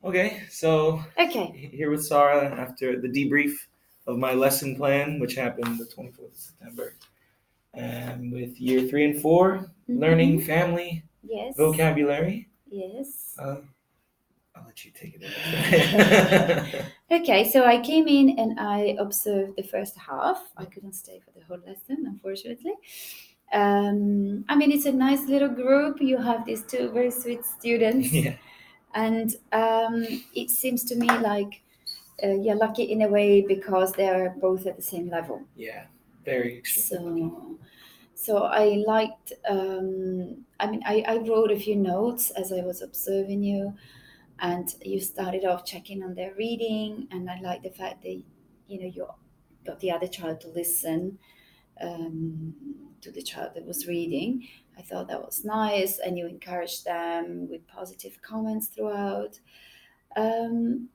Okay, so Okay. here with Sarah after the debrief of my lesson plan, which happened the 24th of September. And with year 3 and 4, learning family Yes. vocabulary. Yes. I'll let you take it away. Okay, so I came in and I observed the first half. I couldn't stay for the whole lesson, unfortunately. I mean, it's a nice little group. You have these two very sweet students, Yeah, and it seems to me like you're lucky in a way because they're both at the same level. yeah, very extremely lucky. So I liked. I mean, I wrote a few notes as I was observing you, and you started off checking on their reading, and I like the fact that you got the other child to listen um, to the child that was reading. I thought that was nice, and you encouraged them with positive comments throughout. um,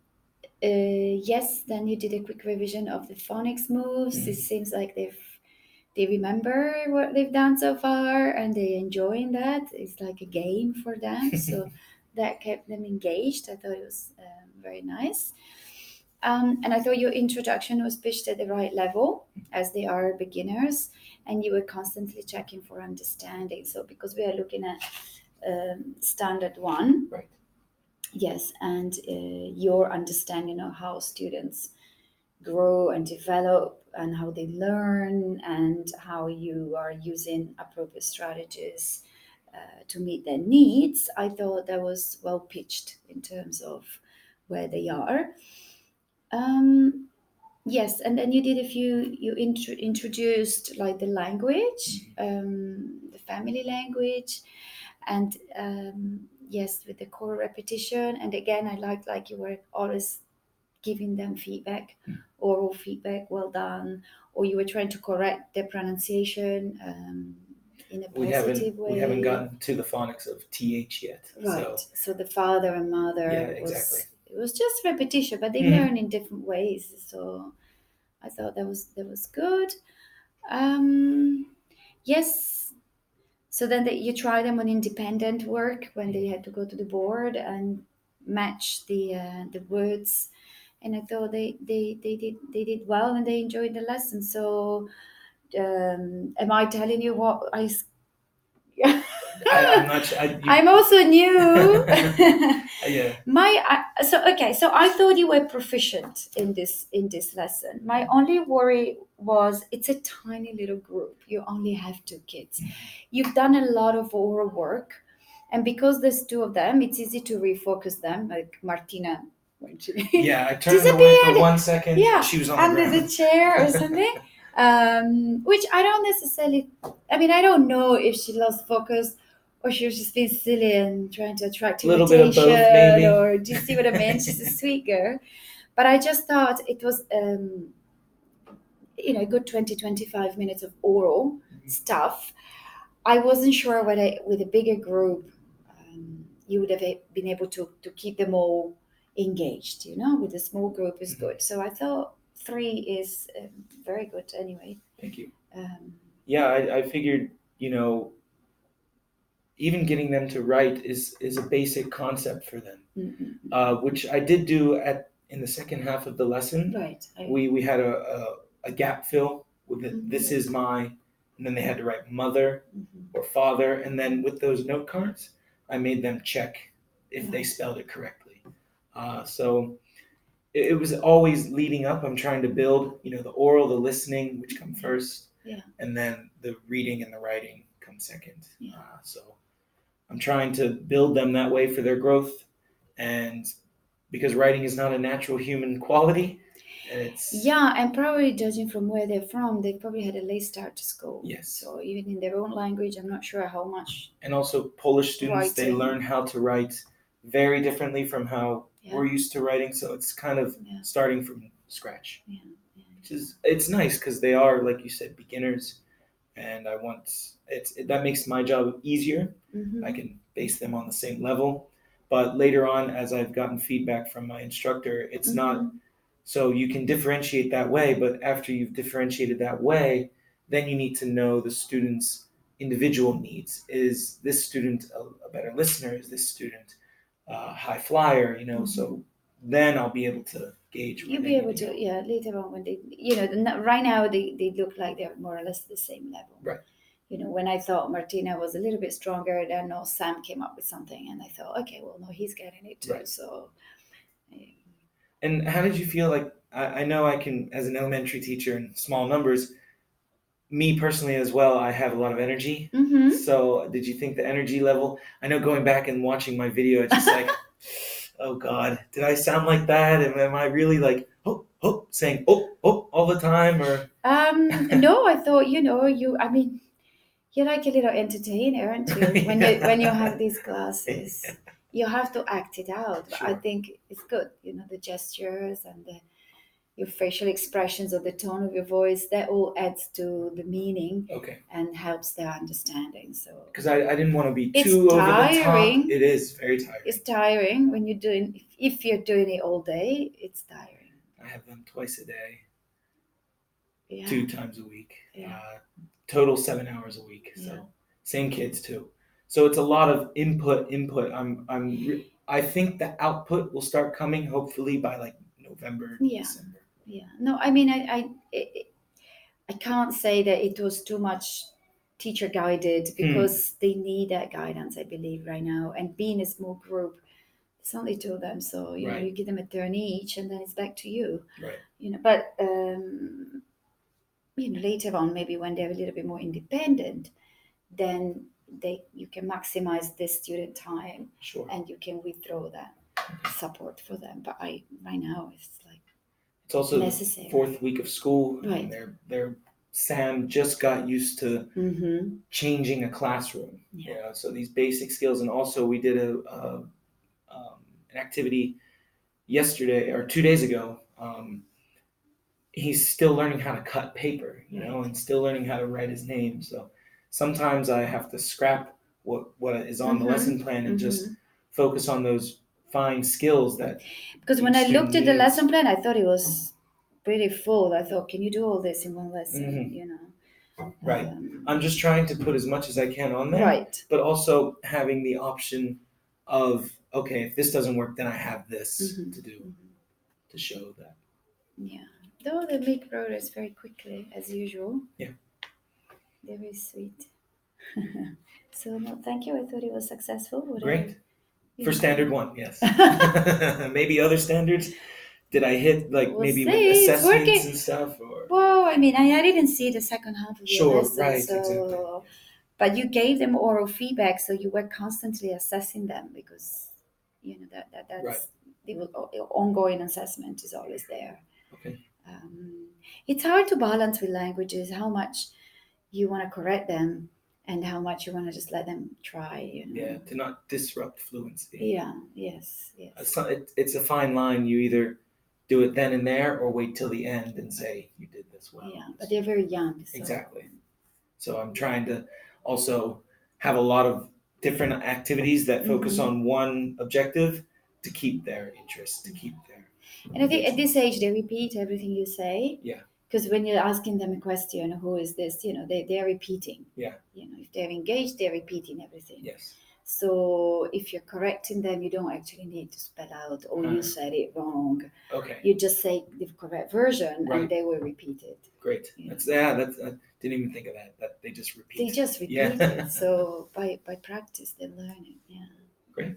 yes, then you did a quick revision of the phonics moves. It seems like they remember what they've done so far and they enjoying that. It's like a game for them. So that kept them engaged. I thought it was very nice. And I thought your introduction was pitched at the right level as they are beginners, and you were constantly checking for understanding. So because we are looking at standard one, Right. yes, and your understanding of how students grow and develop and how they learn and how you are using appropriate strategies to meet their needs, I thought that was well pitched in terms of where they are. Um, yes, and then you did a few, you introduced like the language, the family language, and yes, with the core repetition. And again, I liked like you were always giving them feedback, oral feedback, well done, or you were trying to correct their pronunciation in a positive We haven't way. gotten to the phonics of th yet. Right. So So the father and mother yeah, exactly. was just repetition, but they learn in different ways. So I thought that was good. Um, yes. So then you try them on independent work when they had to go to the board and match the words, and I thought they did well and they enjoyed the lesson. So am I telling you what I'm not sure. I'm also new. Yeah. So I thought you were proficient in this lesson. My only worry was it's a tiny little group. You only have two kids. You've done a lot of oral work, and because there's two of them, it's easy to refocus them. Like Martina, when she Yeah, I turned away for disappeared, 1 second. yeah, She was on the under the ground. chair or something. Which I don't necessarily. I mean, I don't know if she lost focus or she was just being silly and trying to attract Little bit of both, invitation, maybe. or do you see what I mean? She's a sweet girl. But I just thought it was, a good 20, 25 minutes of oral stuff. I wasn't sure whether with a bigger group you would have been able to keep them all engaged. With a small group is good. So I thought three is very good anyway. Thank you. Um, Yeah, I figured, even getting them to write is a basic concept for them, which I did do in the second half of the lesson. right. We had a gap fill with this is my, and then they had to write mother or father, and then with those note cards, I made them check if they spelled it correctly. So it was always leading up. I'm trying to build, the oral, the listening, which come first, and then the reading and the writing come second. So I'm trying to build them that way for their growth, and because writing is not a natural human quality, and it's Yeah, and probably judging from where they're from, they probably had a late start to school. Yes. So even in their own language, I'm not sure how much. And also Polish students, they Writing. learn how to write very differently from how Yeah. we're used to writing. So it's kind of starting from scratch, which it's nice because they are, like you said, beginners, and that makes my job easier. I can base them on the same level. But later on, as I've gotten feedback from my instructor, it's not so you can differentiate that way. But after you've differentiated that way, then you need to know the student's individual needs. Is this student a better listener? Is this student high flyer, Mhm. so then I'll be able to gauge where You'll they be need able to to, go. yeah, later on when they, right now they look like they're more or less the same level. Right. When I thought Martina was a little bit stronger, then no, Sam came up with something, and I thought, okay, well, no, he's getting it too. Right. So, And how did you feel like, I know I can, as an elementary teacher in small numbers, me personally as well, I have a lot of energy. mm-hmm. So did you think the energy level, I know going back and watching my video, it's just like, oh God, did I sound like that? Am I really like, saying, all the time? Or No, I thought, I mean, you're like a little entertainer, aren't you? When you have these classes, you have to act it out. But I Sure. think it's good, the gestures and your facial expressions or the tone of your voice, that all adds to the meaning Okay. and helps their understanding. So Because I didn't want to be it's too over the top. tiring. It is very tiring. It's tiring when you're doing, if you're doing it all day, it's tiring. I have them twice a day, Yeah. 2 times a week. Yeah. Total 7 hours a week. So Yeah. same kids too. So it's a lot of input. I think the output will start coming hopefully by like November, Yeah. December. Yeah. No, I mean, I can't say that it was too much teacher guided because they need that guidance, I believe, right now. And being a small group, it's only 2 of them, so Right. you give them a turn each, and then it's back to you. Right. But later on, maybe when they're a little bit more independent, then you can maximize the student time, Sure. and you can withdraw that support for them. But right now it's like it's also necessary. The 4th week of school, right? And they're Sam just got used to mm-hmm. changing a classroom. Yeah. So these basic skills, and also we did an activity yesterday or 2 days ago. He's still learning how to cut paper, and still learning how to write his name. So sometimes I have to scrap what is on the lesson plan and just focus on those fine skills that. Because when I looked at the lesson plan, I thought it was pretty full. I thought, can you do all this in one lesson? Right. I'm just trying to put as much as I can on there. Right. But also having the option of, okay, if this doesn't work, then I have this to do to show that. Yeah. Though they make progress very quickly, as usual. Yeah. They're very sweet. So, no, thank you. I thought it was successful. Great. For standard 1, yes. Maybe other standards. Did I hit maybe with assessments and stuff? Or? Well, I mean, I didn't see the second half of your lesson. Right, so, exactly. But you gave them oral feedback, so you were constantly assessing them because, that's right. The ongoing assessment is always there. Okay. It's hard to balance with languages how much you want to correct them and how much you want to just let them try. Yeah, to not disrupt fluency. Yeah, yes. It's a fine line. You either do it then and there or wait till the end and say you did this well. Yeah, but they're very young. So. Exactly. So I'm trying to also have a lot of different activities that focus on one objective to keep their interest, to keep their. And I think at this age they repeat everything you say. Yeah. Because when you're asking them a question, who is this? They're repeating. Yeah. If they're engaged, they're repeating everything. Yes. So if you're correcting them, you don't actually need to spell out, oh, you said it wrong. Okay. You just say the correct version, and they will repeat it. Great. That's I didn't even think of that. That they just repeat. They just repeat it. So by practice, they learn it. Yeah. Great.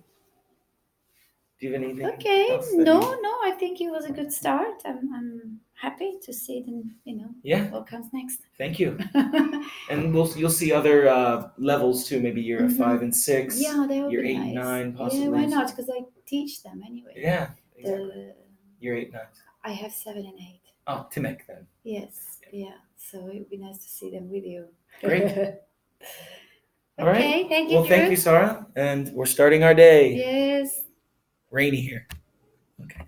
Do you have anything? Okay. Else No. I think it was a good start. I'm happy to see them. What comes next. Thank you. And you'll see other levels too. Maybe year 5 and 6. Yeah, that would year be 8 nice. and 9 possibly. Yeah, why not? Because I teach them anyway. Yeah, exactly. Year 8 and 9. I have 7 and 8. Oh, Timek then. Yes. Yeah. So it would be nice to see them with you. Great. All right. Okay. Thank you. Well, thank you, Sarah. And we're starting our day. Yes. Rainy here. Okay.